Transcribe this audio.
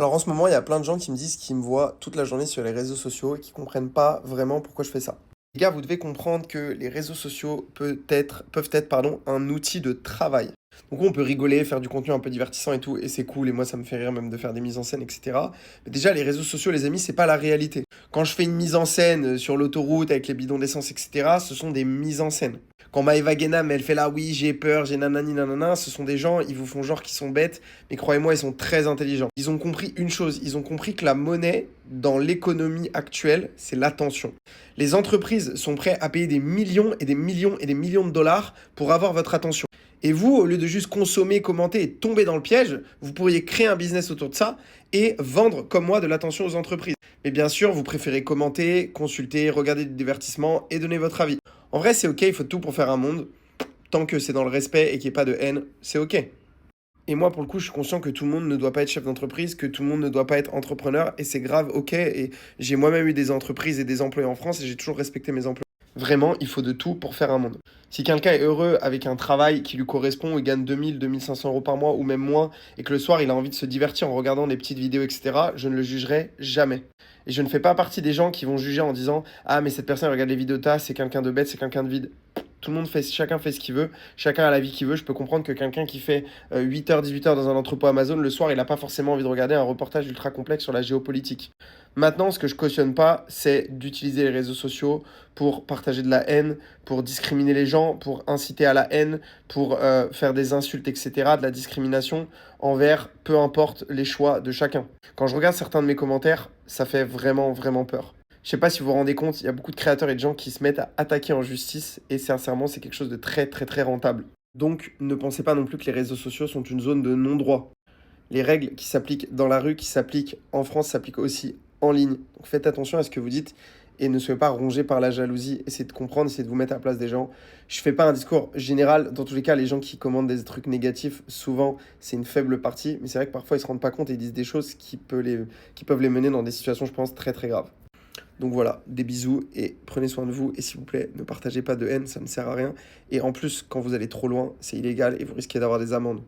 Alors en ce moment, il y a plein de gens qui me disent qu'ils me voient toute la journée sur les réseaux sociaux et qui comprennent pas vraiment pourquoi je fais ça. Les gars, vous devez comprendre que les réseaux sociaux peuvent être un outil de travail. Donc on peut rigoler, faire du contenu un peu divertissant et tout, et c'est cool, et moi ça me fait rire même de faire des mises en scène, etc. Mais déjà, les réseaux sociaux, les amis, c'est pas la réalité. Quand je fais une mise en scène sur l'autoroute avec les bidons d'essence, etc., ce sont des mises en scène. Quand Maëva Guénam, elle fait là, oui, j'ai peur, j'ai nanani nanana, ce sont des gens, ils vous font genre qu'ils sont bêtes, mais croyez-moi, ils sont très intelligents. Ils ont compris une chose, ils ont compris que la monnaie, dans l'économie actuelle, c'est l'attention. Les entreprises sont prêtes à payer des millions et des millions et des millions de dollars pour avoir votre attention. Et vous, au lieu de juste consommer, commenter et tomber dans le piège, vous pourriez créer un business autour de ça et vendre, comme moi, de l'attention aux entreprises. Mais bien sûr, vous préférez commenter, consulter, regarder du divertissement et donner votre avis. En vrai, c'est ok, il faut tout pour faire un monde. Tant que c'est dans le respect et qu'il n'y ait pas de haine, c'est ok. Et moi, pour le coup, je suis conscient que tout le monde ne doit pas être chef d'entreprise, que tout le monde ne doit pas être entrepreneur, et c'est grave, ok. Et j'ai moi-même eu des entreprises et des employés en France, et j'ai toujours respecté mes employés. Vraiment, il faut de tout pour faire un monde. Si quelqu'un est heureux avec un travail qui lui correspond, il gagne 2000, 2500 euros par mois ou même moins, et que le soir il a envie de se divertir en regardant des petites vidéos, etc., je ne le jugerai jamais. Et je ne fais pas partie des gens qui vont juger en disant ah, mais cette personne elle regarde les vidéos de tas, c'est quelqu'un de bête, c'est quelqu'un de vide. Tout le monde fait, chacun fait ce qu'il veut, chacun a la vie qu'il veut. Je peux comprendre que quelqu'un qui fait 8h, 18h dans un entrepôt Amazon, le soir, il n'a pas forcément envie de regarder un reportage ultra complexe sur la géopolitique. Maintenant, ce que je cautionne pas, c'est d'utiliser les réseaux sociaux pour partager de la haine, pour discriminer les gens, pour inciter à la haine, pour faire des insultes, etc., de la discrimination envers peu importe les choix de chacun. Quand je regarde certains de mes commentaires, ça fait vraiment, vraiment peur. Je sais pas si vous vous rendez compte, il y a beaucoup de créateurs et de gens qui se mettent à attaquer en justice et sincèrement, c'est quelque chose de très, très, très rentable. Donc, ne pensez pas non plus que les réseaux sociaux sont une zone de non-droit. Les règles qui s'appliquent dans la rue, qui s'appliquent en France, s'appliquent aussi en ligne. Donc faites attention à ce que vous dites et ne soyez pas rongé par la jalousie. Essayez de comprendre, essayez de vous mettre à la place des gens. Je fais pas un discours général. Dans tous les cas, les gens qui commandent des trucs négatifs, souvent, c'est une faible partie. Mais c'est vrai que parfois, ils se rendent pas compte et ils disent des choses qui peuvent les mener dans des situations, je pense, très très graves. Donc voilà, des bisous et prenez soin de vous. Et s'il vous plaît, ne partagez pas de haine, ça ne sert à rien. Et en plus, quand vous allez trop loin, c'est illégal et vous risquez d'avoir des amendes.